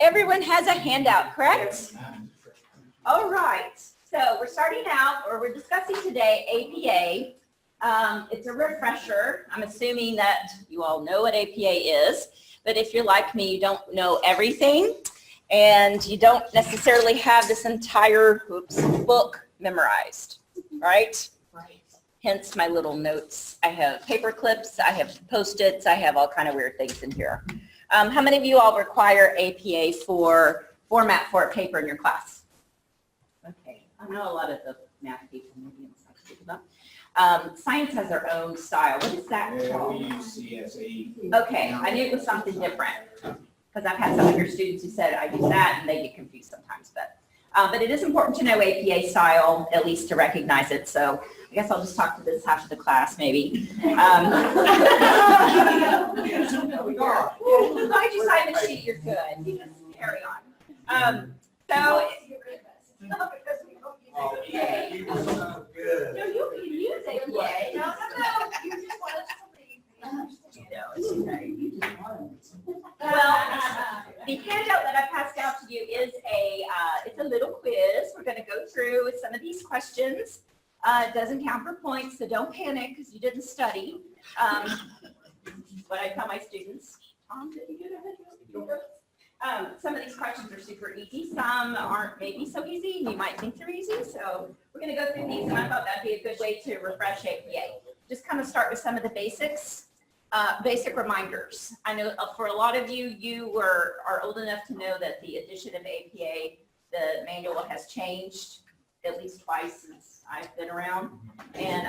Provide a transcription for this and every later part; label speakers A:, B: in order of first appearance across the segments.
A: Everyone has a handout, correct? All right. So we're starting out, or we're discussing today APA. It's a refresher. I'm assuming that you all know what APA is, but if you're like me, you don't know everything, and you don't necessarily have this entire book memorized, right?
B: Right.
A: Hence my little notes. I have paper clips, I have Post-its, I have all kind of weird things in here. How many of you all require APA for format for a paper in your class? Okay, I know a lot of the math people, maybe science people don't. Science has their own style. What is that called?
C: We use CSE.
A: Okay, I knew it was something different because I've had some of your students who said I use that and they get confused sometimes. But it is important to know APA style, at least to recognize it. So I guess I'll just talk to this half of the class, maybe. As long as you sign the sheet, you're good. You just carry on. So.
C: Oh, yeah, you just sound good.
A: No, you can use APA. No. You just want us to leave. No, it's okay. You just want it. Well, the handout that I passed out to you is it's a little quiz. We're going to go through some of these questions. It doesn't count for points, so don't panic because you didn't study. What I tell my students, Tom, did you do that? Some of these questions are super easy. Some aren't maybe so easy. You might think they're easy. So we're going to go through these, and I thought that'd be a good way to refresh APA. Just kind of start with some of the basics, basic reminders. I know for a lot of you, you are old enough to know that the edition of APA, the manual has changed at least twice since I've been around. And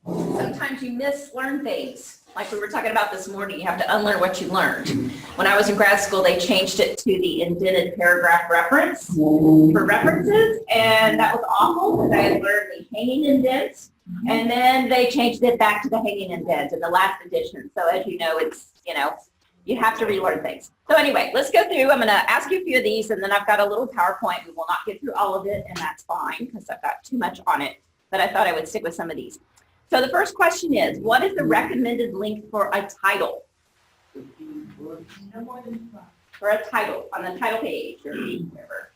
A: sometimes you mislearn things. Like we were talking about this morning, you have to unlearn what you learned. When I was in grad school, they changed it to the indented paragraph reference for references, and that was awful because I had learned the hanging indent, and then they changed it back to the hanging indent in the last edition. So as you know, it's, you have to relearn things. So anyway, let's go through. I'm going to ask you a few of these, and then I've got a little PowerPoint. We will not get through all of it, and that's fine because I've got too much on it, but I thought I would stick with some of these. So the first question is, what is the recommended length for a title?
B: No more than 2 months.
A: For a title, on the title page or whatever.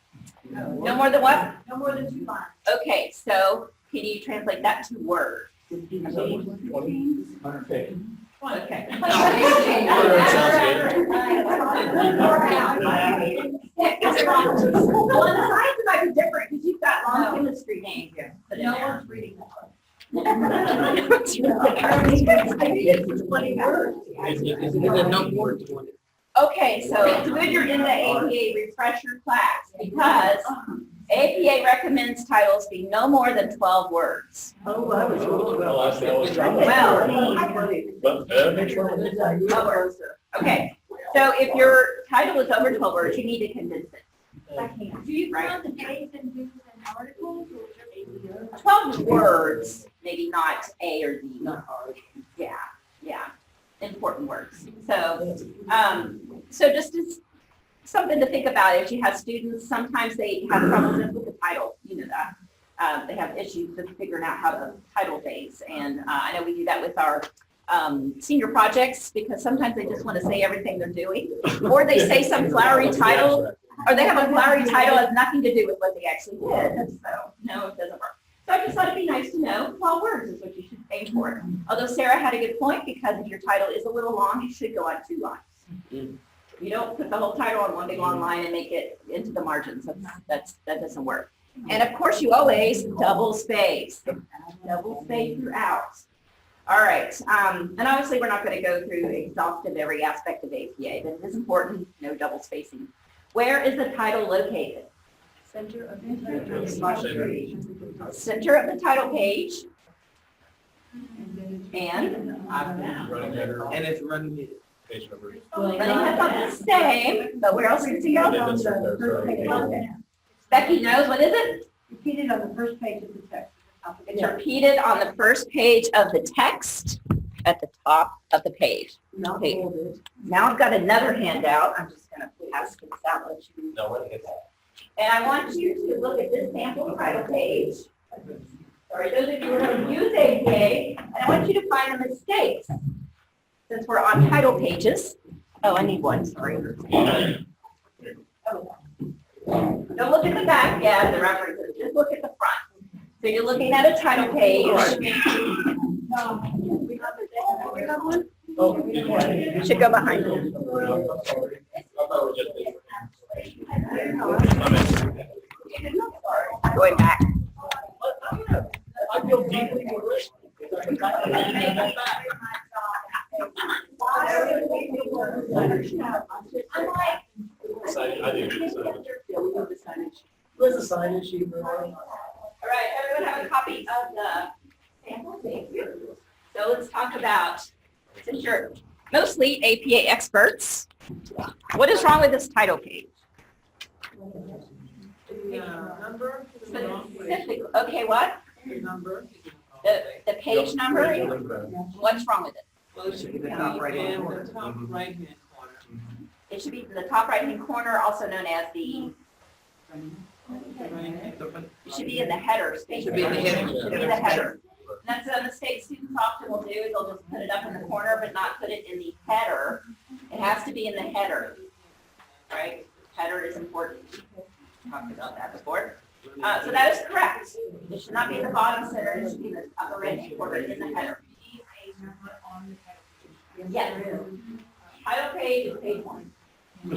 A: No more than what?
B: No more than 2 months.
A: Okay, so can you translate that to words?
C: 150.
A: Okay. Well, in the science it might be different because you've got long chemistry names here.
B: No one's reading that one.
A: Okay, so it's good you're in the APA refresher class because APA recommends titles be no more than 12 words.
B: Oh, I was
A: Okay, so if your title is over 12 words, you need to condense it.
B: Do you count the days and news and articles, or is it
A: 12 words, maybe not A or D. Yeah, important words. So, so just as something to think about, if you have students, sometimes they have problems with the title, you know that. They have issues with figuring out how to title things. And I know we do that with our senior projects because sometimes they just want to say everything they're doing. Or they say some flowery title, or they have a flowery title that has nothing to do with what they actually did. So, no, it doesn't work. So I just thought it'd be nice to know 12 words is what you should aim for. Although Sarah had a good point because if your title is a little long, it should go on 2 lines. You don't put the whole title on one big long line and make it into the margins. That doesn't work. And of course, you always double space. Double space throughout. All right. And obviously, we're not going to go through exhaustive every aspect of APA, but it is important, no double spacing. Where is the title located?
B: center of the
A: Center of the title page. And
C: it's running it.
A: running that's not the same, but where else is it go? Becky knows, what is it?
B: Repeated on the first page of the text.
A: It's repeated on the first page of the text at the top of the page. Okay. Now I've got another handout. I'm just going to pass this out. Let you. And I want you to look at this sample title page. Sorry, those of you who are going to use APA, and I want you to find the mistakes. Since we're on title pages. Oh, I need one, sorry. yeah, the references, just look at the front. So you're looking at a title page. It should go behind you. Going back.
C: I feel deeply. Where's the signage sheet?
A: All right, everyone have a copy of the sample? Thank you. So let's talk about, since you're mostly APA experts, what is wrong with this title page?
D: Number?
A: Specifically, okay, what?
D: Number?
A: The page number? What's wrong with it?
D: Well, it should be the top right hand corner. Top right hand corner.
A: It should be in the top right-hand corner, also known as the, it should be in the header space.
D: Should be in the header.
A: Should be the header. And that's a mistake students often will do, is they'll just put it up in the corner, but not put it in the header. It has to be in the header, right? Header is important. Talked about that before. So that is correct. It should not be in the bottom center, it should be in the upper right-hand corner in the header. Yes. Title page is page 1. You're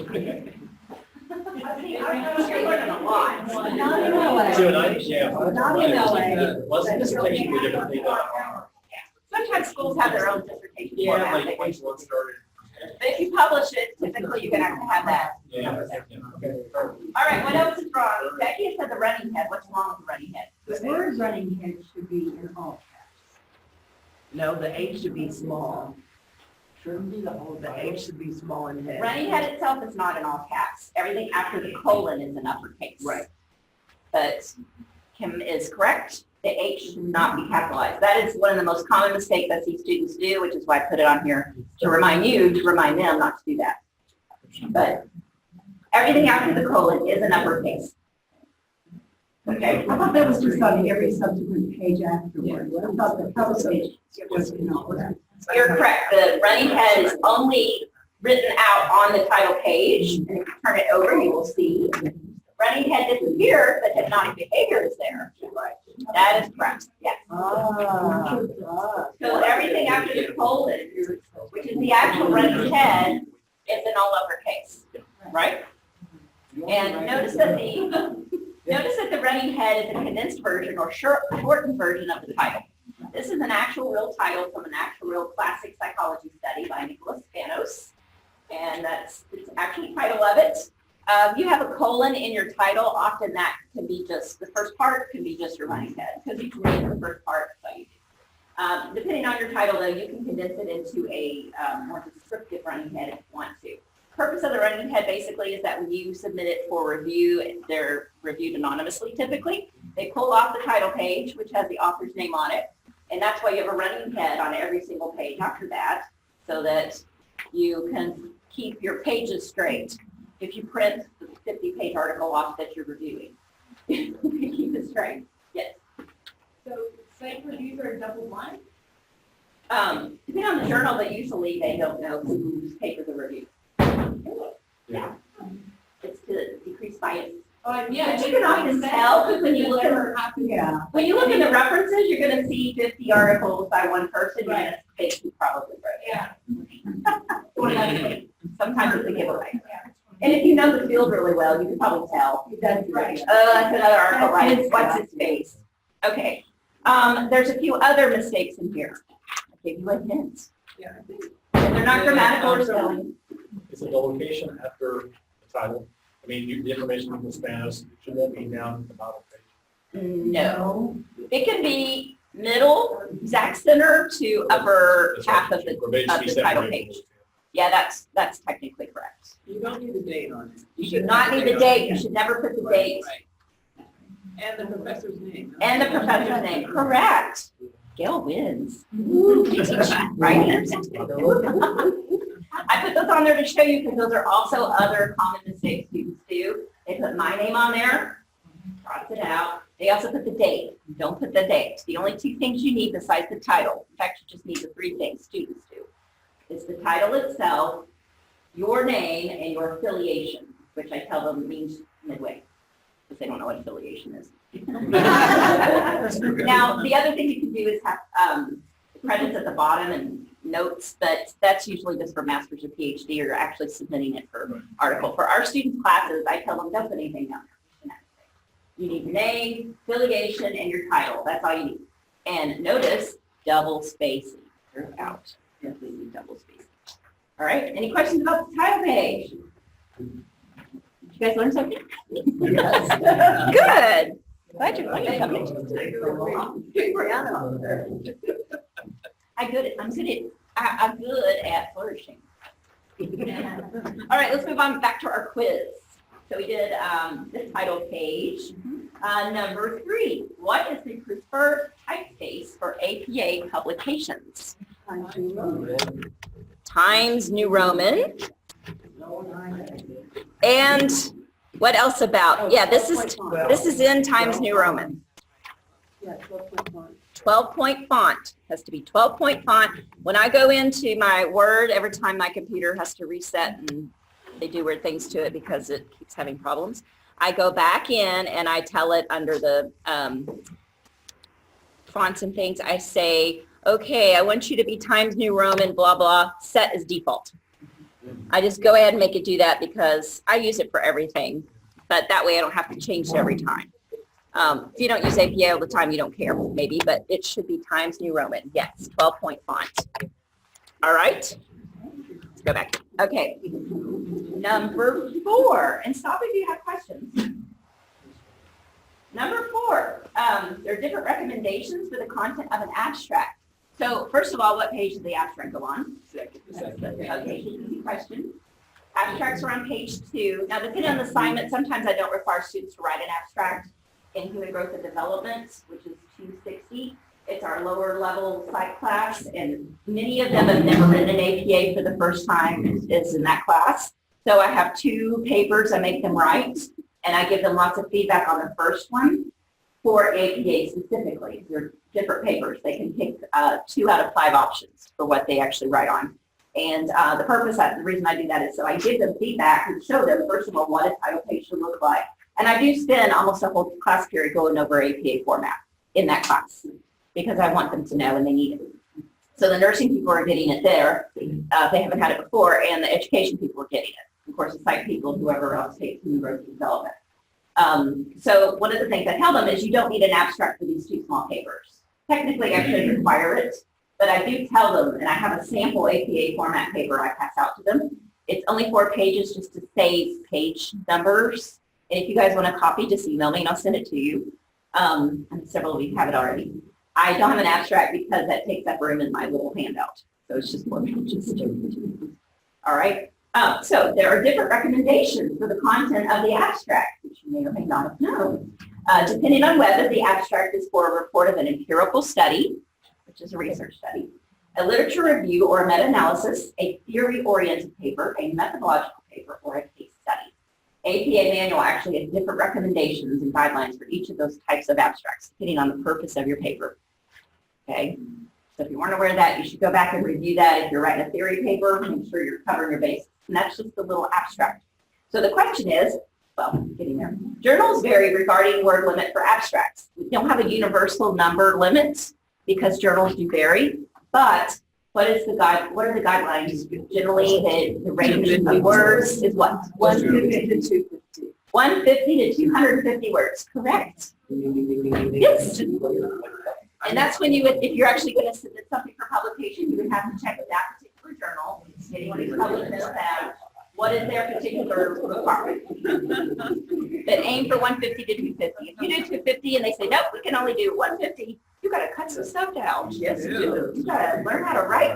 A: learning a lot.
B: Not in LA.
C: Yeah.
B: Not in LA.
C: Wasn't dissertation be different thing?
A: Sometimes schools have their own dissertation
C: Yeah,
A: format.
C: like once one started.
A: But if you publish it, typically you're gonna have to have that.
C: Yeah.
A: All right, what else is wrong? Becky has said the running head. What's wrong with the running head?
E: The word running head should be in all caps. No, the H should be small. Shouldn't be the whole, the H should be small in head.
A: Running head itself is not in all caps. Everything after the colon is in uppercase.
E: Right.
A: But Kim is correct. The H should not be capitalized. That is one of the most common mistakes I see students do, which is why I put it on here to remind you, to remind them not to do that. But everything after the colon is in uppercase. Okay.
E: I thought that was just on every subsequent page afterward. I thought the cover page was in all caps.
A: You're correct. The running head is only written out on the title page. And if you turn it over, you will see running head disappeared, but hypnotic behavior is there. That is correct. Yes. So everything after the colon, which is the actual running head, is in all uppercase, right? And notice that the running head is a condensed version or shortened version of the title. This is an actual real title from an actual real classic psychology study by Nicholas Spanos. And that's the actual title of it. You have a colon in your title. Often that can be just, the first part can be just your running head, because you can read the first part. So you depending on your title, though, you can condense it into a more descriptive running head if you want to. Purpose of the running head basically is that when you submit it for review, they're reviewed anonymously typically. They pull off the title page, which has the author's name on it. And that's why you have a running head on every single page after that, so that you can keep your pages straight. If you print the 50-page article off that you're reviewing, you can keep it straight. Yes.
B: So same reviews are double blind?
A: Depending on the journal, but usually they don't know whose papers are reviewed. Yeah. It's to decrease bias.
B: Yeah.
A: But you can often tell when you look at when you look in the references, you're going to see 50 articles by one person. You're going to think who probably wrote it.
B: Yeah.
A: Sometimes it's a giveaway. And if you know the field really well, you can probably tell.
E: That's right.
A: That's another article, right? What's his face? Okay. There's a few other mistakes in here. I gave you a hint.
D: Yeah, I think.
A: And they're not grammatical or spelling.
F: Is it the location after the title? I mean, the information in the Spanish, should that be down at the bottom page?
A: No. It can be middle, exact center to upper half of the title page. Yeah, that's technically correct.
D: You don't need the date on it.
A: You should not need the date. You should never put the date.
D: Right. And the professor's name.
A: And the professor's name. Correct. Gail wins. You teach writing. I put those on there to show you because those are also other common mistakes students do. They put my name on there, cross it out. They also put the date. Don't put the date. The only two things you need besides the title, in fact, you just need the three things students do. It's the title itself, your name, and your affiliation, which I tell them means midway. because they don't know what affiliation is. Now, the other thing you can do is have credits at the bottom and notes, but that's usually just for master's or PhD or actually submitting it for article. For our students' classes, I tell them don't put anything down there. You need your name, affiliation, and your title. That's all you need. And notice double spacing throughout. Completely double spacing. All right. Any questions about the title page? Did you guys learn something?
E: Yes.
A: Good. Glad you're learning something. I'm good at flourishing. All right, let's move on back to our quiz. So we did this title page. Number 3, what is the preferred typeface for APA publications? Times New Roman. And what else about? Yeah, this is in Times New Roman. 12-point font. Has to be 12-point font. When I go into my Word, every time my computer has to reset and they do weird things to it because it keeps having problems, I go back in and I tell it under the fonts and things, I say, okay, I want you to be Times New Roman, blah, blah, set as default. I just go ahead and make it do that because I use it for everything, but that way I don't have to change it every time. If you don't use APA all the time, you don't care, maybe, but it should be Times New Roman. Yes, 12-point font. All right, let's go back. Okay, number 4, and stop if you have questions. Number 4, there are different recommendations for the content of an abstract. So first of all, what page does the abstract go on?
D: Second.
A: Okay, easy question. Abstracts are on page 2. Now, depending on the assignment, sometimes I don't require students to write an abstract in Human Growth and Development, which is 260. It's our lower level psych class, and many of them have never written an APA for the first time is in that class. So I have 2 papers I make them write, and I give them lots of feedback on the first one for APA specifically. They're different papers. They can pick 2 out of 5 options for what they actually write on. And the reason I do that is so I give them feedback and show them, first of all, what a title page should look like. And I do spend almost a whole class period going over APA format in that class because I want them to know and they need it. So the nursing people are getting it there. They haven't had it before, and the education people are getting it. Of course, the psych people, whoever else takes Human Growth and Development. So one of the things I tell them is you don't need an abstract for these 2 small papers. Technically, I should require it, but I do tell them, and I have a sample APA format paper I pass out to them. It's only 4 pages just to save page numbers. And if you guys want a copy, just email me and I'll send it to you. And several of you have it already. I don't have an abstract because that takes up room in my little handout. So it's just 4 pages. All right. So there are different recommendations for the content of the abstract, which you may or may not have known. Depending on whether the abstract is for a report of an empirical study, which is a research study, a literature review or a meta-analysis, a theory-oriented paper, a methodological paper, or a case study. APA manual actually has different recommendations and guidelines for each of those types of abstracts, depending on the purpose of your paper. Okay, so if you weren't aware of that, you should go back and review that. If you're writing a theory paper, make sure you're covering your bases. And that's just the little abstract. So the question is, well, getting there. Journals vary regarding word limit for abstracts. We don't have a universal number limit because journals do vary, but what are the guidelines? Generally, the range of words is what? 150 to 250. 150 to 250 words, correct? Yes. And that's when you would, if you're actually going to submit something for publication, you would have to check with that particular journal, anyone who's published that, what is their particular requirement. But aim for 150 to 250. If you do 250 and they say, nope, we can only do 150, you got to cut some stuff down.
E: Yes, you do.
A: You got to learn how to write.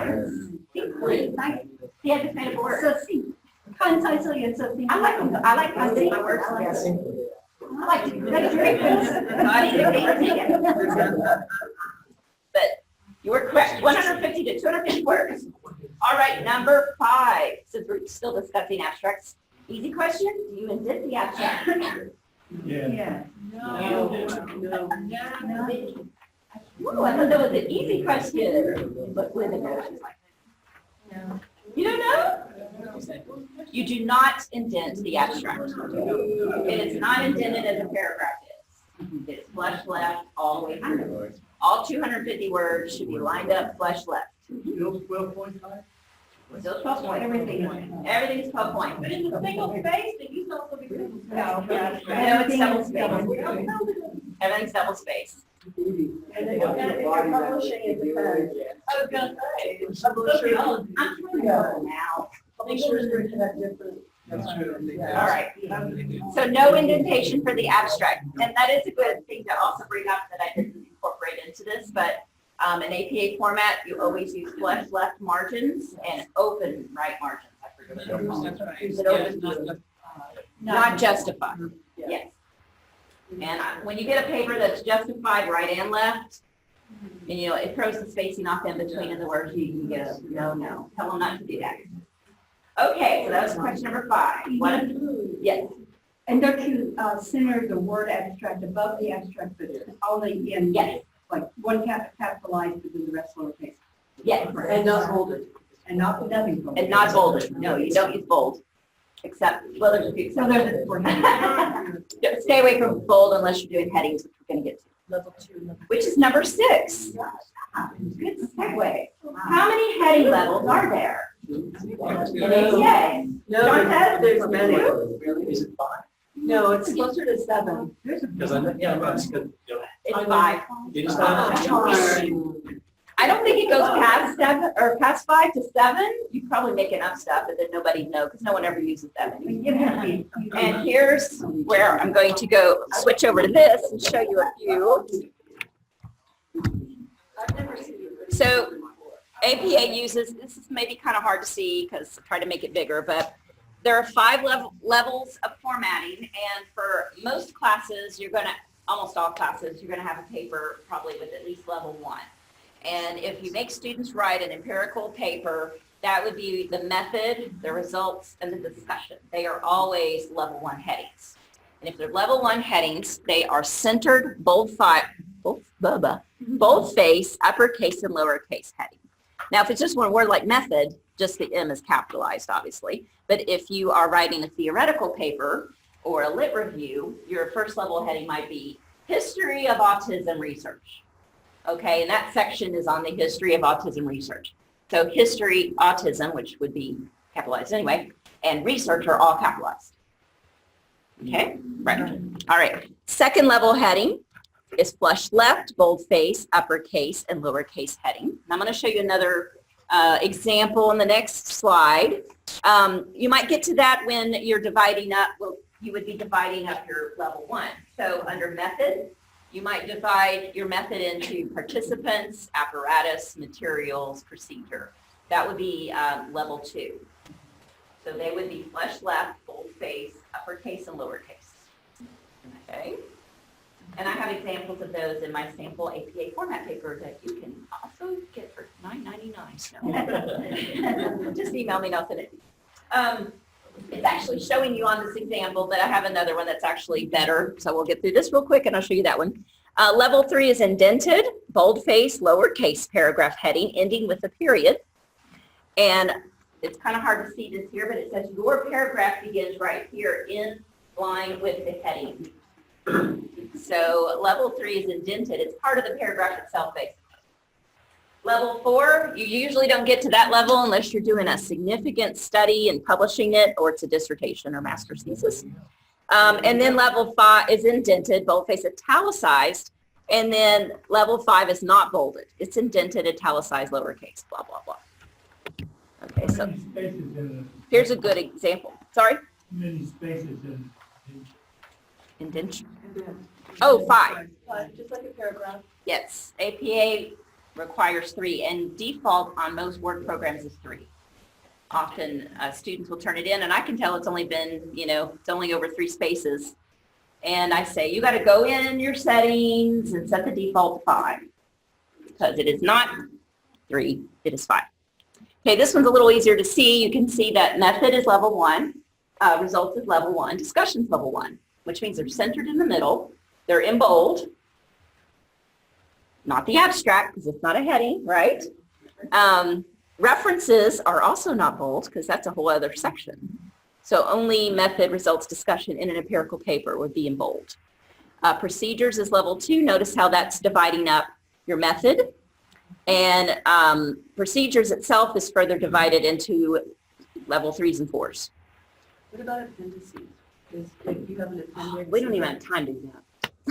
A: Nice. He had to kind of word. So see, I like to see my words. I like to drink But you were correct, 150 to 250 words. All right, number 5, since we're still discussing abstracts. Easy question, do you indent the abstract?
F: Yeah.
D: No.
A: Ooh, I thought that was an easy question. But with a no. You don't know? You do not indent the abstract. It is not indented as a paragraph is. It's flush left all the way through. All 250 words should be lined up flush left.
C: Still 12.5?
A: Still 12 points. Everything's 12 points.
B: But in the single space, it used to also be single space.
A: No, it's double space. Everything's double space.
E: And then publishing is the
B: I was gonna say.
A: I'm trying to go now.
E: Publishers are gonna have different.
C: That's true.
A: All right. So no indentation for the abstract. And that is a good thing to also bring up that I didn't incorporate into this, but in APA format, you always use flush left margins and open right margins. I forget what they're called.
D: That's right.
A: Use it
D: Yeah,
A: open,
D: not left.
A: not justified.
E: Yeah.
A: Yes. And when you get a paper that's justified right and left, and you know, it throws the spacing off in between in the words, you can get a no. Tell them not to do that. Okay, so that was question number 5. What? Yes.
B: And don't you center the word abstract above the abstract, but only in,
A: Yes.
B: like, one capitalized, but then the rest lowercase?
A: Yes.
E: And not bolded.
B: And not, nothing.
A: And not bolded. No, you don't use bold. Except, well, there's a few.
B: So there's a
A: Stay away from bold unless you're doing headings, which we're going to get to.
E: Level 2.
A: Which is number 6. Good segue. How many heading levels are there in APA?
E: No, there's many.
F: Is it 5?
E: No, it's closer to 7.
F: Because it's good, you know,
A: It's 5.
F: it is not.
A: I don't think it goes past 7 or past 5 to 7. You probably make enough stuff, but then nobody knows because no one ever uses that many. And here's where I'm going to go switch over to this and show you a few. So APA uses, this is maybe kind of hard to see because I try to make it bigger, but there are 5 levels of formatting. And for most classes, you're going to, almost all classes, you're going to have a paper probably with at least level 1. And if you make students write an empirical paper, that would be the method, the results, and the discussion. They are always level 1 headings. And if they're level 1 headings, they are centered, boldface, uppercase, and lowercase heading. Now, if it's just one word like method, just the M is capitalized, obviously. But if you are writing a theoretical paper or a lit review, your first level heading might be History of Autism Research. Okay, and that section is on the history of autism research. So history, autism, which would be capitalized anyway, and research are all capitalized. Okay, right. All right. Second level heading is flush left, boldface, uppercase, and lowercase heading. And I'm going to show you another example in the next slide. You might get to that when you're dividing up, well, you would be dividing up your level 1. So under method, you might divide your method into participants, apparatus, materials, procedure. That would be level 2. So they would be flush left, boldface, uppercase, and lowercase. Okay. And I have examples of those in my sample APA format paper that you can also get for $9.99. No. Just email me and I'll send it. It's actually showing you on this example, but I have another one that's actually better. So we'll get through this real quick and I'll show you that one. Level 3 is indented, boldface, lowercase paragraph heading, ending with a period. And it's kind of hard to see this here, but it says your paragraph begins right here in line with the heading. So level 3 is indented. It's part of the paragraph itself, basically. Level 4, you usually don't get to that level unless you're doing a significant study and publishing it, or it's a dissertation or master's thesis. And then level 5 is indented, boldface, italicized, and then level 5 is not bolded. It's indented, italicized, lowercase, blah, blah, blah. Okay, so here's a good example. Sorry?
C: Many spaces in.
A: Indentation. Oh, 5.
E: Just like a paragraph.
A: Yes, APA requires 3, and default on most Word programs is 3. Often students will turn it in, and I can tell it's only been, it's only over 3 spaces. And I say, you got to go in your settings and set the default to 5, because it is not 3, it is 5. Okay, this one's a little easier to see. You can see that method is level 1, results is level 1, discussion's level 1, which means they're centered in the middle, they're in bold, not the abstract, because it's not a heading, right? References are also not bold because that's a whole other section. So only method, results, discussion in an empirical paper would be in bold. Procedures is level 2. Notice how that's dividing up your method. And procedures itself is further divided into level 3s and 4s.
E: What about appendices? If you have an appendix.
A: We don't even have time to do that.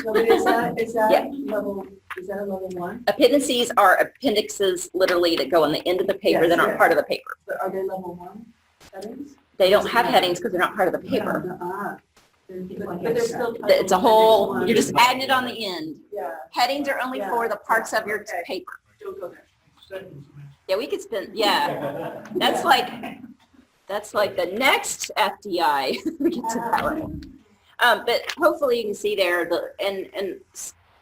E: So is that
A: Yeah.
E: level, is that a level 1?
A: Appendices are appendixes literally that go on the end of the paper
E: Yes,
A: that aren't
E: yes.
A: part of the paper.
E: But are they level 1 headings?
A: They don't have headings because they're not part of the paper.
E: But they're still.
A: It's a whole, you're just adding it on the end.
E: Yeah.
A: Headings are only for the parts of your
E: Okay.
A: paper.
E: Don't go there.
A: Yeah, we could spend, yeah, that's like the next FDI. We get to that one. But hopefully you can see there, and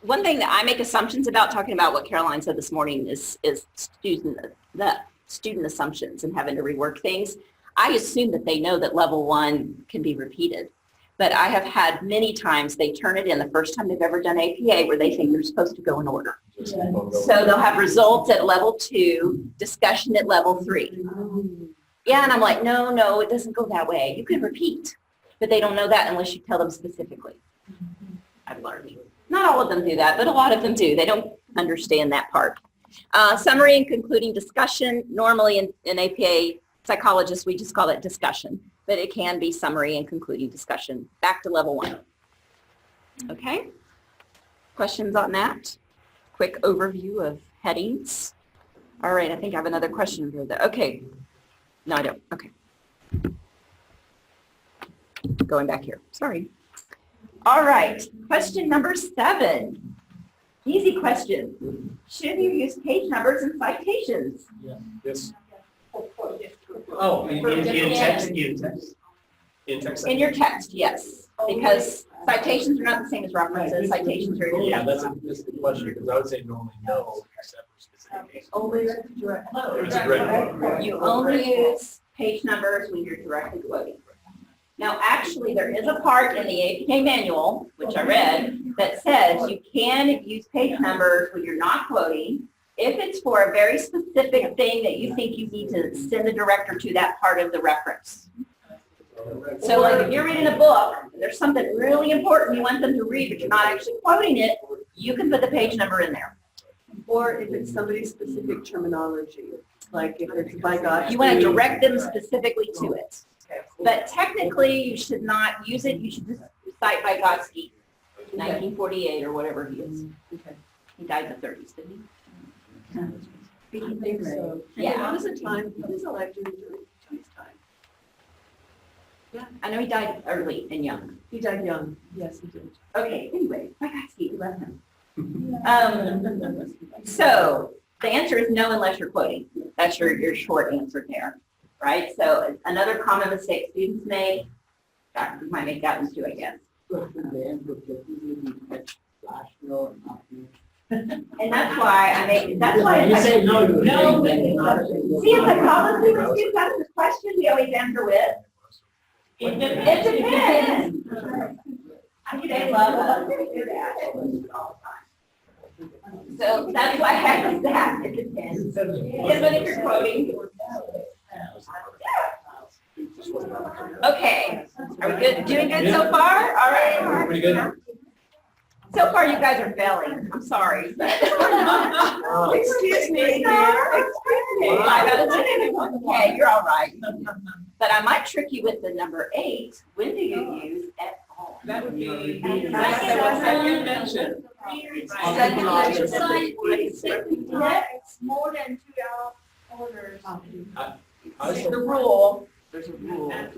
A: one thing that I make assumptions about, talking about what Caroline said this morning, is student assumptions and having to rework things. I assume that they know that level 1 can be repeated. But I have had many times they turn it in the first time they've ever done APA where they think they're supposed to go in order. So they'll have results at level 2, discussion at level 3. Yeah, and I'm like, no, it doesn't go that way. You can repeat, but they don't know that unless you tell them specifically. I've learned. Not all of them do that, but a lot of them do. They don't understand that part. Summary and concluding discussion. Normally in APA psychologists, we just call it discussion, but it can be summary and concluding discussion. Back to level 1. Okay? Questions on that? Quick overview of headings. All right, I think I have another question for that. Okay. No, I don't. Okay. Going back here. Sorry. All right. Question number 7. Easy question. Should you use page numbers and citations?
F: Yes.
E: Oh,
A: in
F: text? In text.
A: In your text, yes. Because citations are not the same as references. Citations are.
F: Yeah, that's a good question, because I would say normally no, except for specific cases.
E: only direct.
F: It's a great.
A: You only use page numbers when you're directly quoting. Now, actually, there is a part in the APA manual, which I read, that says you can use page numbers when you're not quoting if it's for a very specific thing that you think you need to send the director to that part of the reference. So like if you're reading a book, and there's something really important you want them to read, but you're not actually quoting it, you can put the page number in there.
E: Or if it's somebody's specific terminology, like if it's by God.
A: You want to direct them specifically to it. But technically, you should not use it. You should just cite Vygotsky, 1948 or whatever he is.
E: Okay.
A: He died in the 30s, didn't he?
E: I think so.
A: Yeah.
E: What is the life during his time?
A: I know he died early and young.
E: He died young. Yes, he did.
A: Okay, anyway, Vygotsky, we love him. So the answer is no unless you're quoting. That's your short answer there, right? So another common mistake students make, doctors might make that one too, I guess. And that's why
C: You say no.
A: No. See, in psychology, when students ask this question, we always answer with, it depends. They love us to do that all the time. So that's why I have that, it depends. Because when you're quoting. Okay, are we good, doing good so far? All right.
F: Pretty good.
A: So far, you guys are failing. I'm sorry. But
E: Excuse me.
A: Excuse me. 5 out of 10. Okay, you're all right. But I might trick you with the number 8. When do you use at all?
D: That would be.
A: Second
D: mention.
A: Second
B: It's more than 2 orders.
A: The rule, there's a rule.
F: I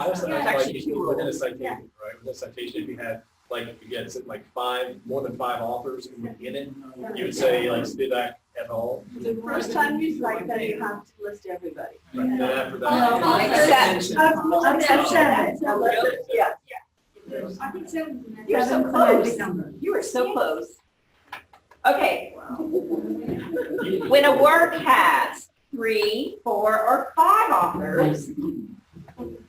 F: was thinking like if you within a citation, right? Within a citation, if you had like if you had like more than 5 authors in it, you would say like Spivak et al.
E: The first time you cite that, you have to list everybody.
F: Right. Then after that,
B: Except 7.
E: Yeah.
B: I think 7.
A: You're so close. You were so close. Okay. When a work has 3, 4, or 5 authors,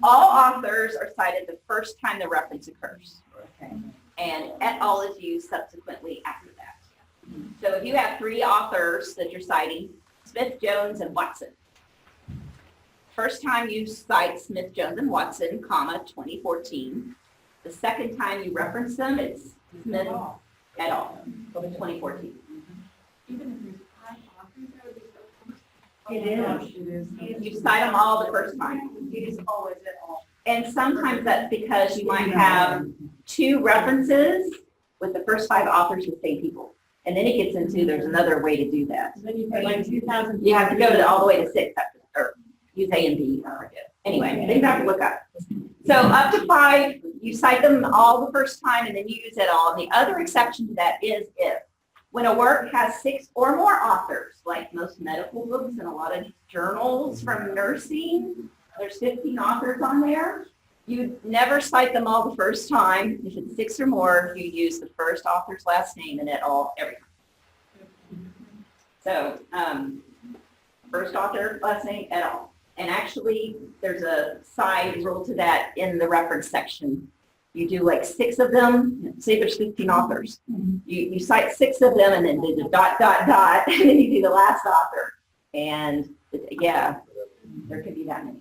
A: all authors are cited the first time the reference occurs. And et al. Is used subsequently after that. So if you have 3 authors that you're citing, Smith, Jones, and Watson, First time you cite Smith, Jones, and Watson, comma, 2014. The second time you reference them, it's Smith et al. 2014.
B: It is.
A: You cite them all the first time.
B: It is always at all.
A: And sometimes that's because you might have two references with the first 5 authors the same people. And then it gets into, there's another way to do that.
B: Then you put like 2000.
A: You have to go to all the way to 6, or use A and B, I forget. Anyway, things I have to look up. So up to 5, you cite them all the first time and then you use it all. And the other exception to that is if, when a work has 6 or more authors, like most medical books and a lot of journals from nursing, there's 15 authors on there. You never cite them all the first time. If it's 6 or more, you use the first author's last name and it all every time. So first author, last name, et al. And actually, there's a side rule to that in the reference section. You do like 6 of them, say there's 15 authors. You cite 6 of them and then do the ... and then you do the last author. And yeah, there could be that many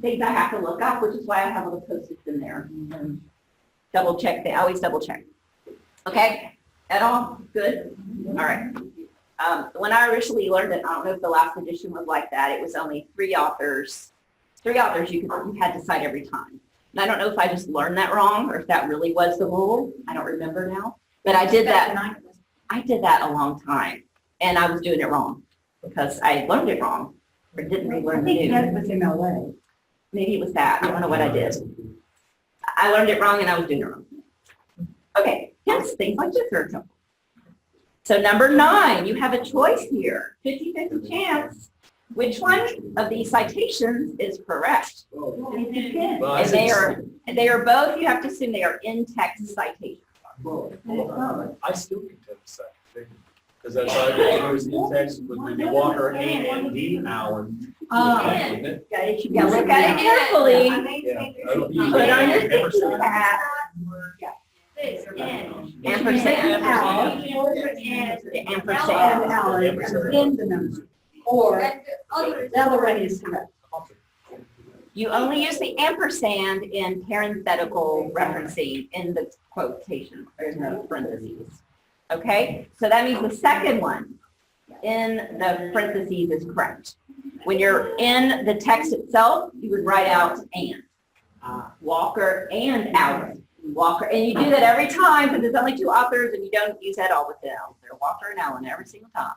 A: things I have to look up, which is why I have all the post-its in there. And double check, I always double check. Okay, at all? Good? All right. When I originally learned it, I don't know if the last edition was like that, it was only 3 authors. 3 authors you had to cite every time. And I don't know if I just learned that wrong or if that really was the rule. I don't remember now. But I did that. I did that a long time. And I was doing it wrong because I learned it wrong or didn't relearn
B: I
A: the
B: think
A: new.
B: that was in LA.
A: Maybe it was that. I don't know what I did. I learned it wrong and I was doing it wrong. Okay, hence things like this are simple. So number 9, you have a choice here. 50-50 chance. Which one of these citations is correct?
F: Well, I
A: And
F: think-
A: they are both, you have to assume they are in-text citations.
F: I still contend to say, because that's how I get yours in text with the Walker and the Allen. Wouldn't it?
A: Yeah, look at it carefully.
F: Yeah, I don't think
A: Put on your
F: ever
A: thinking
F: said-
A: hat. Ampersand. The ampersand.
B: In the number. Or the other one is correct.
A: You only use the ampersand in parenthetical referencing in the quotation, or in the parentheses. Okay, so that means the second one in the parentheses is correct. When you're in the text itself, you would write out and. Walker and Allen. Walker, and you do that every time because there's only 2 authors and you don't use that all with them. They're Walker and Allen every single time.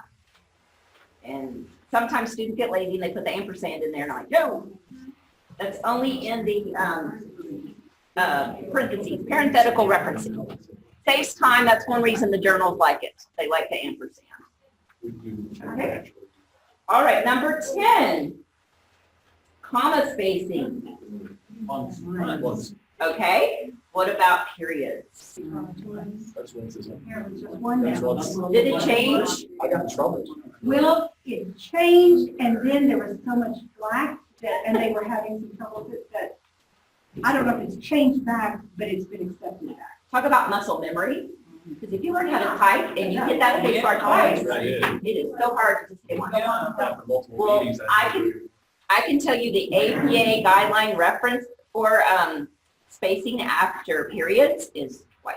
A: And sometimes students get lazy and they put the ampersand in there and I'm like, no, that's only in the parentheses, parenthetical referencing. Saves time, that's one reason the journals like it. They like the ampersand. Okay. All right, number 10, comma spacing. Okay, what about periods?
F: That's what it says.
B: One
F: That's
B: now.
F: what's-
A: Did it change?
F: I got in trouble.
B: Well, it changed, and then there was so much slack that, and they were having some trouble with that. I don't know if it's changed back, but it's been accepted back.
A: Talk about muscle memory. Because if you learn how to type and you hit that space bar twice,
F: I did.
A: it is so hard to just say one.
F: After multiple
A: Well,
F: meetings,
A: I can tell you the APA guideline reference for spacing after periods is twice.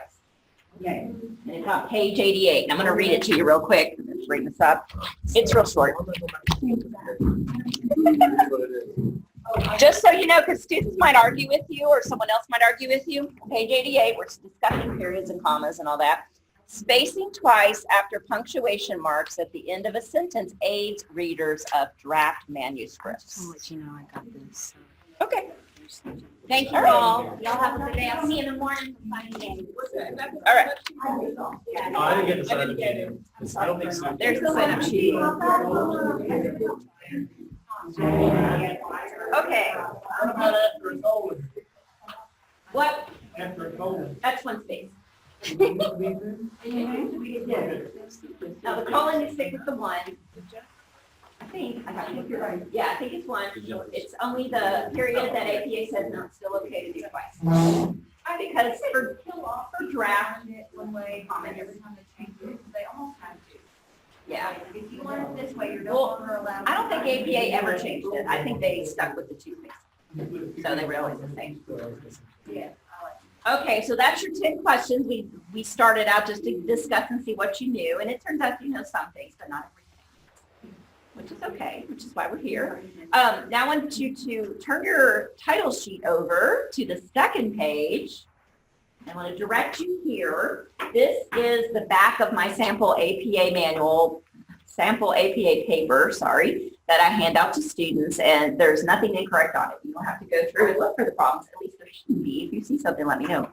B: Yeah.
A: And it's on page 88. And I'm going to read it to you real quick. Let's bring this up. It's real short.
F: That's what it is.
A: Just so you know, because students might argue with you or someone else might argue with you. Page 88, we're discussing periods and commas and all that. Spacing twice after punctuation marks at the end of a sentence aids readers of draft manuscripts.
G: I'll let you know I got this.
A: Okay. Thank you all. Y'all have a good day. I'll see you in the morning. All right.
F: No, I didn't get the sign up sheet. I don't think so.
A: There's the sign up sheet. Okay. What? That's one space. Now the colon is stick with the 1. I think you're right. Yeah, I think it's 1. It's only the period that APA says no, it's still okay to do twice. Because for draft,
H: One way, comment every time they change it, they almost have to.
A: yeah.
H: If you want it this way,
B: way you're no
A: Well,
B: longer allowed.
A: I don't think APA ever changed it. I think they stuck with the toothpaste. So they were always the same.
B: Yeah.
A: Okay, so that's your 10 questions. We started out just to discuss and see what you knew, and it turns out you know some things, but not everything, which is okay, which is why we're here. Now I want you to turn your title sheet over to the second page. I want to direct you here. This is the back of my sample APA manual, sample APA paper, sorry, that I hand out to students, and there's nothing incorrect on it. You don't have to go through and look for the problems. At least there shouldn't be. If you see something, let me know.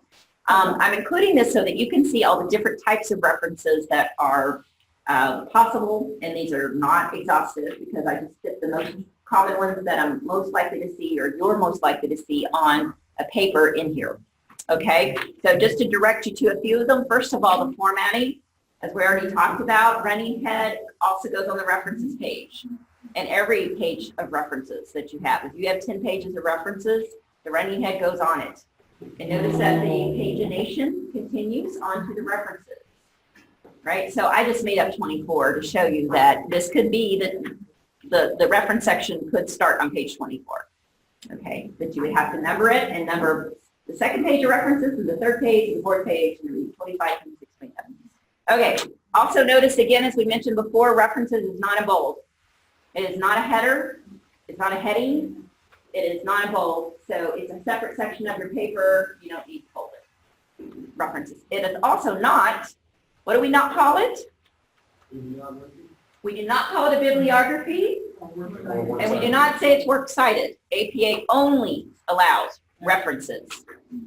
A: I'm including this so that you can see all the different types of references that are possible, and these are not exhaustive because I just picked the most common ones that I'm most likely to see or you're most likely to see on a paper in here. Okay, so just to direct you to a few of them, first of all, the formatting, as we already talked about, running head also goes on the references page. And every page of references that you have. If you have 10 pages of references, the running head goes on it. And notice that the pagination continues onto the references. Right? So I just made up 24 to show you that this could be that the reference section could start on page 24. Okay, but you would have to number it and number the second page of references and the third page and the fourth page and 25, 26, 27. Okay, also notice again, as we mentioned before, references is not in bold. It is not a header, it's not a heading, it is not in bold, so it's a separate section of your paper, you don't need to hold it. References. It is also not, what do we not call it? We do not call it a bibliography, and we do not say it's works cited. APA only allows references,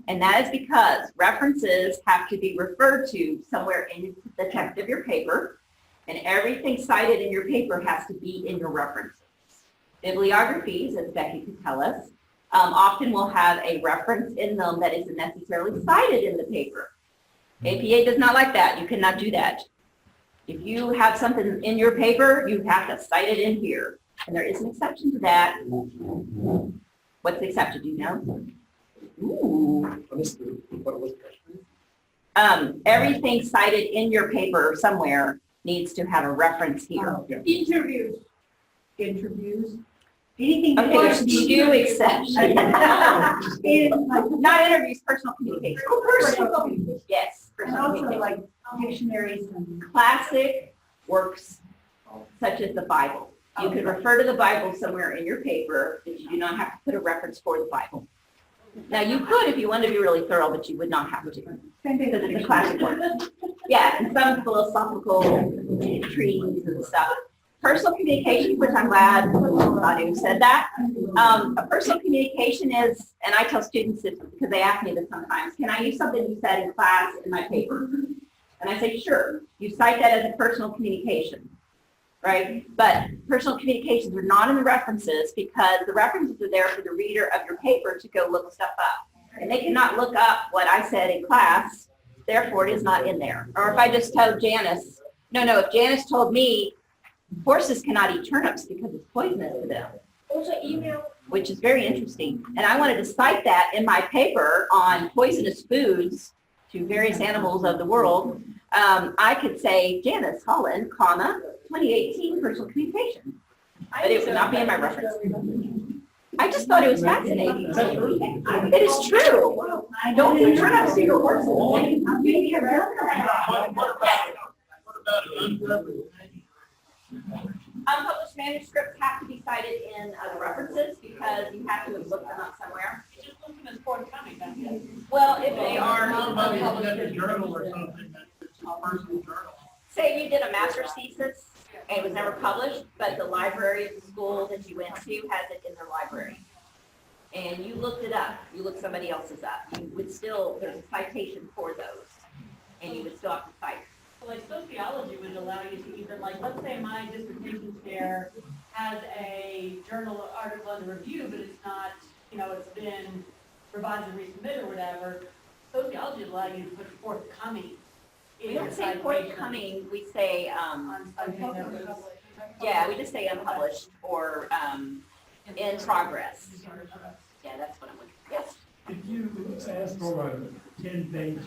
A: and that is because references have to be referred to somewhere in the text of your paper, and everything cited in your paper has to be in your references. Bibliographies, as Becky could tell us, often will have a reference in them that isn't necessarily cited in the paper. APA does not like that. You cannot do that. If you have something in your paper, you have to cite it in here. And there is an exception to that. What's the exception? Do you know? Ooh. Everything cited in your paper somewhere needs to have a reference here.
B: Interviews. Anything.
A: Okay, there's two exceptions. Not interviews, personal communication.
B: Personal communication.
A: Yes.
B: And
A: Personal
B: also
A: communication.
B: like dictionaries and.
A: Classic works such as the Bible. You could refer to the Bible somewhere in your paper, but you do not have to put a reference for the Bible. Now, you could if you wanted to be really thorough, but you would not have to.
B: Same thing.
A: Because it's a classic work. Yeah, and some philosophical treatises and stuff. Personal communication, which I'm glad Anu said that. A personal communication is, and I tell students this because they ask me this sometimes, can I use something you said in class in my paper? And I say, sure. You cite that as a personal communication, right? But personal communications are not in the references because the references are there for the reader of your paper to go look stuff up. And they cannot look up what I said in class, therefore it is not in there. Or if I just told Janice, no, if Janice told me horses cannot eat turnips because it's poisonous to them.
B: Also email.
A: Which is very interesting. And I wanted to cite that in my paper on poisonous foods to various animals of the world. I could say Janice Holland, comma, 2018 personal communication. But it would not be in my reference. I just thought it was fascinating. It is true. Don't eat turnips to your horses. Unpublished manuscripts have to be cited in the references because you have to have looked them up somewhere.
D: It's just looking at forthcoming, don't you?
A: Well, if they are
C: Journal or something, that's a personal journal.
A: say you did a master's thesis and it was never published, but the library of the school that you went to has it in their library. And you looked it up, you looked somebody else's up, you would still, there's a citation for those, and you would still have to cite.
D: So like sociology would allow you to either, like, let's say my dissertation chair has a journal article under review, but it's not, it's been revised and resubmitted or whatever. Sociology would allow you to put forthcoming.
A: We don't say forthcoming, we say, yeah, we just say unpublished or in progress. Yeah, that's what I'm looking for. Yes?
C: If you ask for a 10-page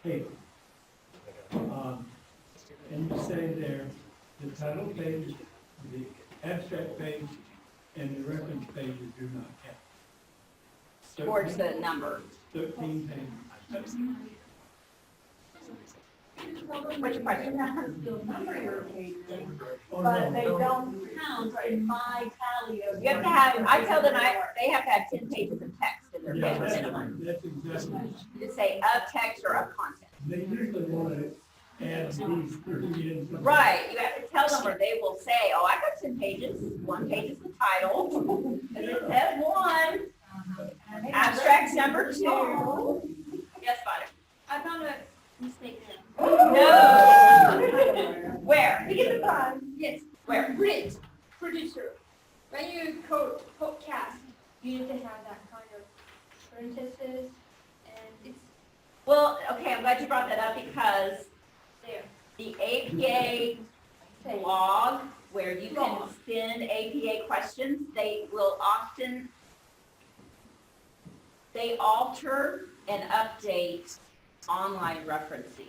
C: paper, and you say there, The title page, the abstract page, and the reference pages do not count.
A: Towards the number.
C: 13 pages.
A: Which question?
D: But they don't count in my tally of.
A: You have to have, I tell them they have to have 10 pages of text in their
C: Yeah,
A: paper
C: that's
A: minimum.
C: exactly.
A: You just say of text or of content.
C: They usually want to add these 30 in.
A: Right, you have to tell them, or they will say, oh, I got 10 pages. 1 page is the title. And it says 1. Abstract's number 2. Yes, Father?
G: I found a mistake there.
A: No. Where?
G: Yes,
A: Where?
G: print, producer. When you code podcast, you need to have that kind of parentheses, and it's
A: Well, okay, I'm glad you brought that up because
G: there.
A: the APA blog, where you can send APA questions, they will often, they alter and update online referencing.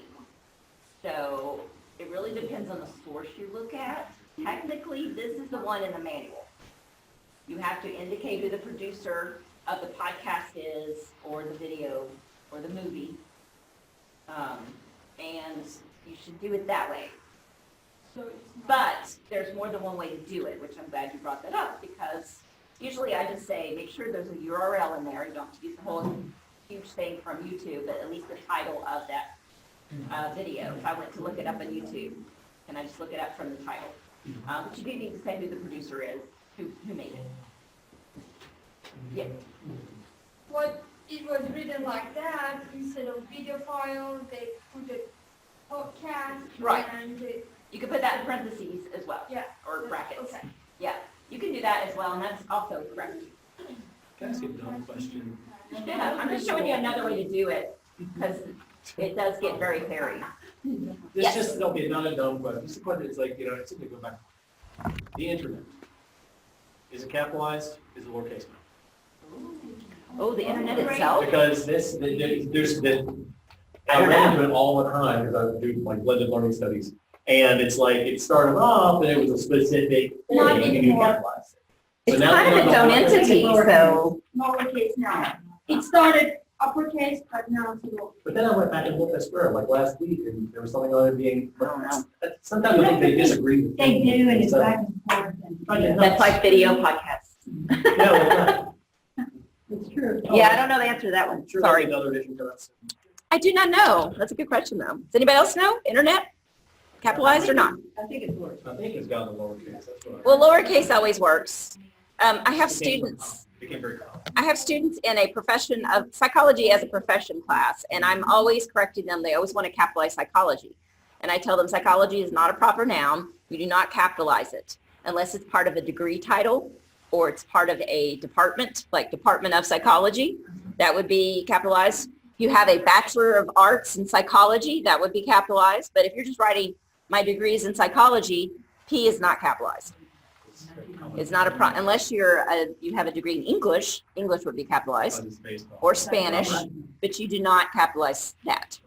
A: So it really depends on the source you look at. Technically, this is the one in the manual. You have to indicate who the producer of the podcast is, or the video, or the movie. And you should do it that way.
G: So it's not.
A: But there's more than one way to do it, which I'm glad you brought that up, because usually I just say, make sure there's a URL in there. You don't have to use the whole huge thing from YouTube, but at least the title of that video. If I went to look it up on YouTube, and I just look it up from the title. But you do need to say who the producer is, who made it. Yeah.
G: What it was written like that, instead of video file, they put a podcast.
A: Right.
G: And
A: You can put that in parentheses as well,
G: yeah.
A: or brackets.
G: Okay.
A: Yeah, you can do that as well, and that's also correct.
F: Can I ask you a dumb question?
A: Yeah, I'm just showing you another way to do it, because it does get very hairy.
F: This
A: Yes.
F: just, don't be not a dumb question. This question is like, it's simply go back. The internet. Is it capitalized? Is it lowercase now?
A: Oh, the internet itself?
F: Because there's I run into it all the time because I do like blended learning studies. And it's like, it started off and it was a specific
G: Not
F: thing and you
G: anymore.
F: capitalized it.
A: It's
F: So now
A: kind of
F: it's
A: its
F: not
A: own
F: lowercase.
A: entity, so.
B: Lowercase now. It started uppercase, but now it's lowercase.
F: But then I went back and looked at Square like last week and there was something on it being,
A: I don't know.
F: sometimes I think they disagree with.
B: They do, and it's
F: So-
B: back and forth. and-
A: That's like video podcasts.
F: No, it's not.
B: It's true.
A: Yeah, I don't know the answer to that one,
F: I'm sure there's
A: sorry.
F: another issue to that.
A: I do not know. That's a good question, though. Does anybody else know? Internet? Capitalized or not?
B: I think it's worse.
F: I think it's got the lowercase, that's what I.
A: Well, lowercase always works. I have students.
F: Became very common.
A: I have students in a profession of psychology as a profession class, and I'm always correcting them. They always want to capitalize psychology. And I tell them psychology is not a proper noun. You do not capitalize it unless it's part of a degree title or it's part of a department, like Department of Psychology. That would be capitalized. You have a Bachelor of Arts in Psychology, that would be capitalized. But if you're just writing my degrees in psychology, P is not capitalized. It's not unless you have a degree in English. English would be capitalized, or Spanish, but you do not capitalize that.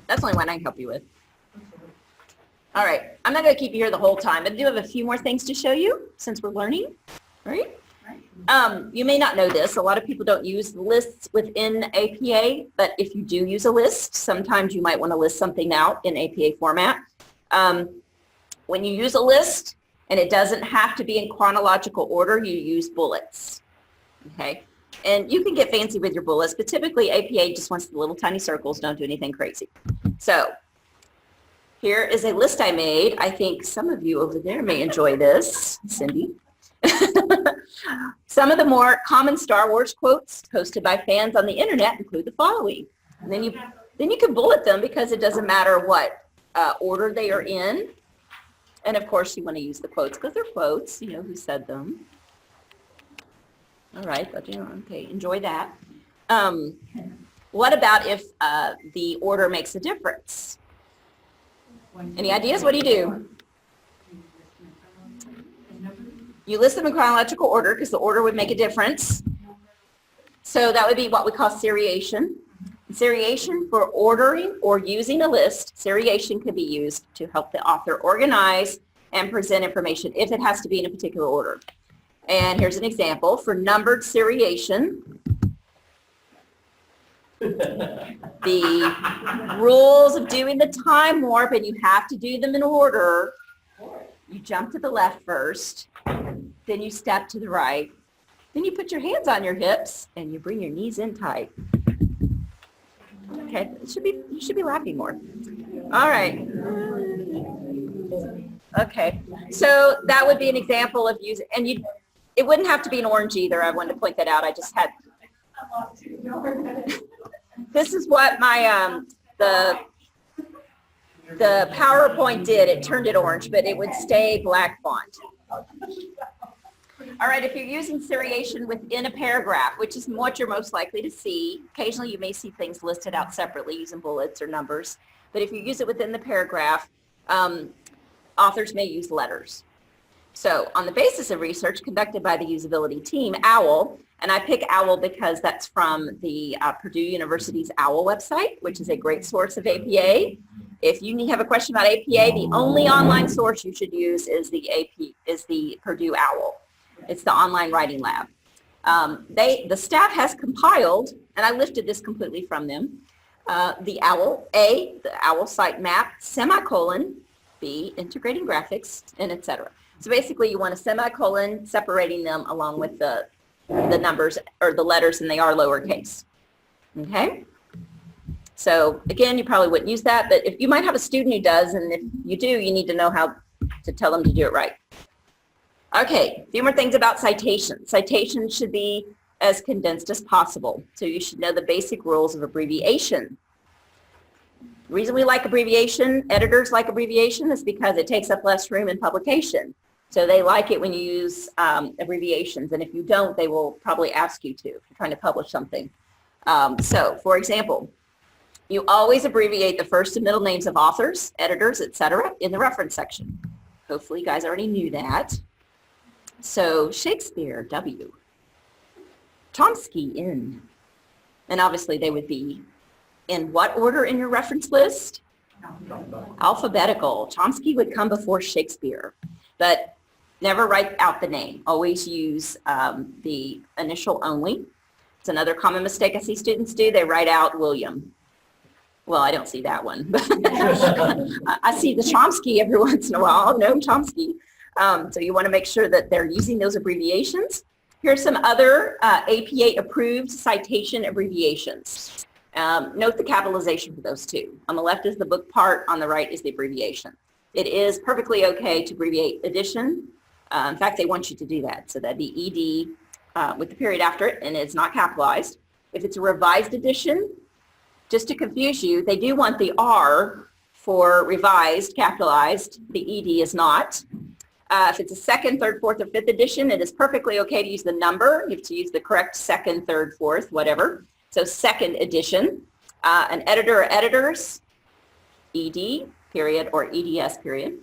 A: That's the only one I can help you with. All right, I'm not going to keep you here the whole time, but I do have a few more things to show you since we're learning, right? You may not know this. A lot of people don't use lists within APA, but if you do use a list, sometimes you might want to list something out in APA format. When you use a list, and it doesn't have to be in chronological order, you use bullets, okay? And you can get fancy with your bullets, but typically APA just wants the little tiny circles, don't do anything crazy. So here is a list I made. I think some of you over there may enjoy this, Cindy. Some of the more common Star Wars quotes posted by fans on the internet include the following. And then you can bullet them because it doesn't matter what order they are in. And of course, you want to use the quotes because they're quotes, you know who said them. All right, but okay, enjoy that. What about if the order makes a difference? Any ideas? What do? You list them in chronological order because the order would make a difference. So that would be what we call seriation. Seriation for ordering or using a list. Seriation can be used to help the author organize and present information if it has to be in a particular order. And here's an example for numbered seriation. The rules of doing the time warp, and you have to do them in order. You jump to the left first, then you step to the right, then you put your hands on your hips and you bring your knees in tight. Okay, you should be laughing more. All right. Okay, so that would be an example of using, and it wouldn't have to be an orange either. I wanted to point that out. I just had. This is what my the PowerPoint did. It turned it orange, but it would stay black font. All right, if you're using seriation within a paragraph, which is what you're most likely to see, occasionally you may see things listed out separately using bullets or numbers, but if you use it within the paragraph, authors may use letters. So on the basis of research conducted by the usability team, OWL, and I pick OWL because that's from the Purdue University's OWL website, which is a great source of APA. If you have a question about APA, the only online source you should use is the Purdue OWL. It's the online writing lab. The staff has compiled, and I lifted this completely from them, the OWL, A, the OWL site map, semicolon, B, integrating graphics, and etc. So basically you want a semicolon separating them along with the numbers or the letters, and they are lowercase. Okay? So again, you probably wouldn't use that, but if you might have a student who does, and if you do, you need to know how to tell them to do it right. Okay, a few more things about citations. Citations should be as condensed as possible. So you should know the basic rules of abbreviation. The reason we like abbreviation, editors like abbreviation, is because it takes up less room in publication. So they like it when you use abbreviations, and if you don't, they will probably ask you to if you're trying to publish something. So, for example, you always abbreviate the first and middle names of authors, editors, etc. in the reference section. Hopefully you guys already knew that. So Shakespeare, W. Chomsky, N. And obviously they would be in what order in your reference list? Alphabetical. Chomsky would come before Shakespeare, but never write out the name. Always use the initial only. It's another common mistake I see students do. They write out William. Well, I don't see that one, but I see the Chomsky every once in a while. No, Chomsky. So you want to make sure that they're using those abbreviations. Here are some other APA approved citation abbreviations. Note the capitalization for those two. On the left is the book part, on the right is the abbreviation. It is perfectly okay to abbreviate edition. In fact, they want you to do that. So that'd be ED with the period after it, and it's not capitalized. If it's a revised edition, just to confuse you, they do want the R for revised capitalized. The ED is not. If it's a second, third, fourth, or fifth edition, it is perfectly okay to use the number. You have to use the correct second, third, fourth, whatever. So second edition. An editor or editors, ED, period, or EDS, period.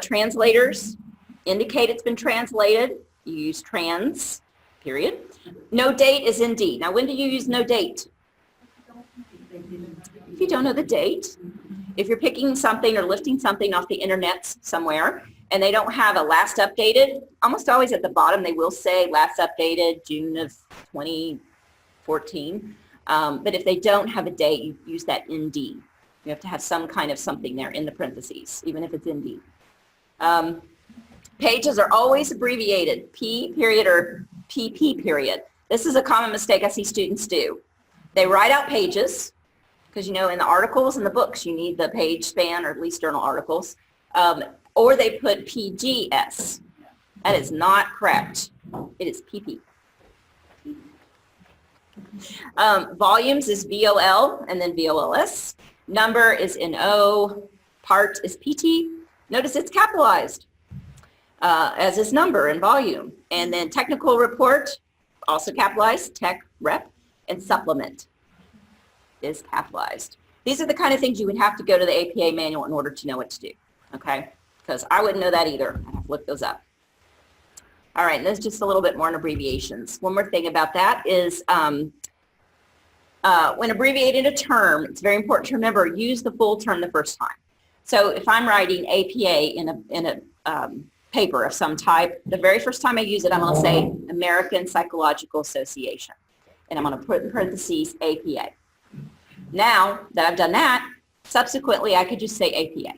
A: Translators indicate it's been translated. You use trans, period. No date is ND. Now, when do you use no date? If you don't know the date. If you're picking something or lifting something off the internet somewhere, and they don't have a last updated, almost always at the bottom they will say last updated June of 2014. But if they don't have a date, you use that ND. You have to have some kind of something there in the parentheses, even if it's ND. Pages are always abbreviated, P period or PP period. This is a common mistake I see students do. They write out pages, because you know in the articles and the books you need the page span, or at least journal articles, or they put PGS. That is not correct. It is PP. Volumes is VOL and then VOLS. Number is NO. Part is PT. Notice it's capitalized, as is number and volume. And then technical report, also capitalized, tech rep, and supplement is capitalized. These are the kind of things you would have to go to the APA manual in order to know what to do, okay? Because I wouldn't know that either. I have to look those up. All right, and there's just a little bit more in abbreviations. One more thing about that is When abbreviating a term, it's very important to remember, use the full term the first time. So if I'm writing APA in a paper of some type, the very first time I use it, I'm going to say American Psychological Association. And I'm going to put in parentheses APA. Now that I've done that, subsequently I could just say APA.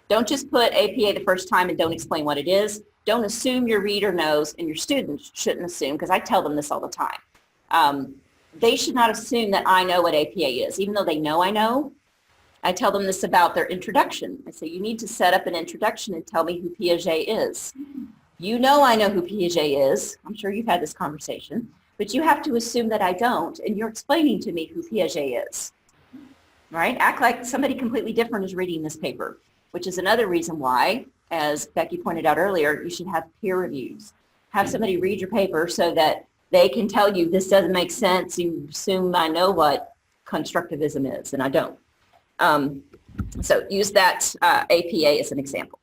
A: Don't just put APA the first time and don't explain what it is. Don't assume your reader knows, and your students shouldn't assume, because I tell them this all the time. They should not assume that I know what APA is, even though they know I know. I tell them this about their introduction. I say, you need to set up an introduction and tell me who Piaget is. You know I know who Piaget is. I'm sure you've had this conversation. But you have to assume that I don't, and you're explaining to me who Piaget is. Right? Act like somebody completely different is reading this paper, which is another reason why, as Becky pointed out earlier, you should have peer reviews. Have somebody read your paper so that they can tell you this doesn't make sense. You assume I know what constructivism is, and I don't. So use that APA as an example.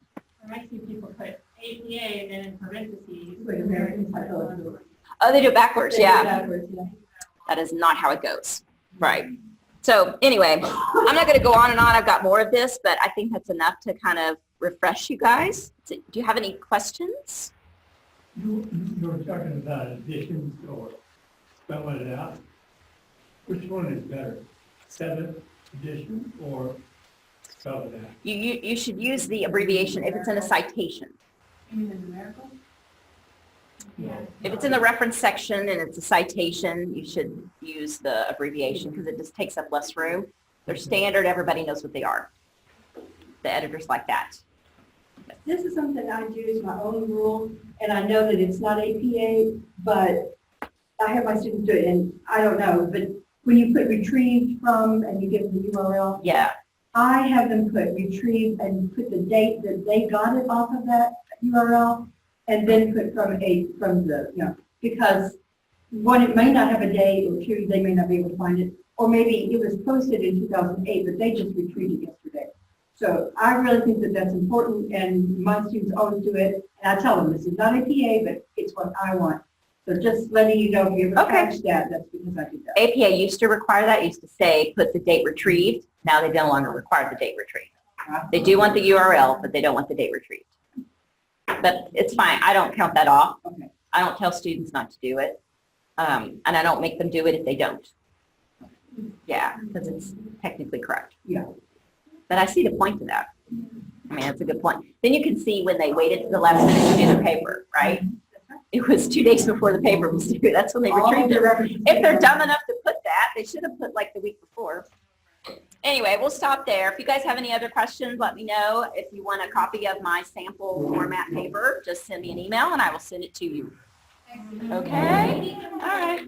D: I see people put APA and then in parentheses.
B: Like American Psychology.
A: Oh, they do it backwards, yeah.
B: Backwards, yeah.
A: That is not how it goes. Right. So anyway, I'm not going to go on and on. I've got more of this, but I think that's enough to kind of refresh you guys. Do you have any questions?
C: You were talking about additions or spelling it out. Which one is better, 7th edition or spell it out?
A: You should use the abbreviation if it's in a citation.
B: You mean the numerical?
C: Yeah.
A: If it's in the reference section and it's a citation, you should use the abbreviation because it just takes up less room. They're standard. Everybody knows what they are. The editors like that.
B: This is something I do as my own rule, and I know that it's not APA, but I have my students do it, and I don't know, but when you put retrieved from and you give the URL,
A: Yeah.
B: I have them put retrieve and put the date that they got it off of that URL, and then put from the, you know, because one, it may not have a date, or two, they may not be able to find it, or maybe it was posted in 2008, but they just retrieved it yesterday. So I really think that that's important, and my students always do it, and I tell them, this is not APA, but it's what I want. So just letting you know, if you ever catch that, that's because I did that.
A: APA used to require that, used to say put the date retrieved. Now they no longer require the date retrieved. They do want the URL, but they don't want the date retrieved. But it's fine. I don't count that off.
B: Okay.
A: I don't tell students not to do it. And I don't make them do it if they don't. Yeah, because it's technically correct.
B: Yeah.
A: But I see the point to that. I mean, that's a good point. Then you can see when they waited to the last minute to do the paper, right? It was 2 days before the paper was due. That's when they retrieved it. If they're dumb enough to put that, they should have put like the week before. Anyway, we'll stop there. If you guys have any other questions, let me know. If you want a copy of my sample format paper, just send me an email and I will send it to you. Okay? All right.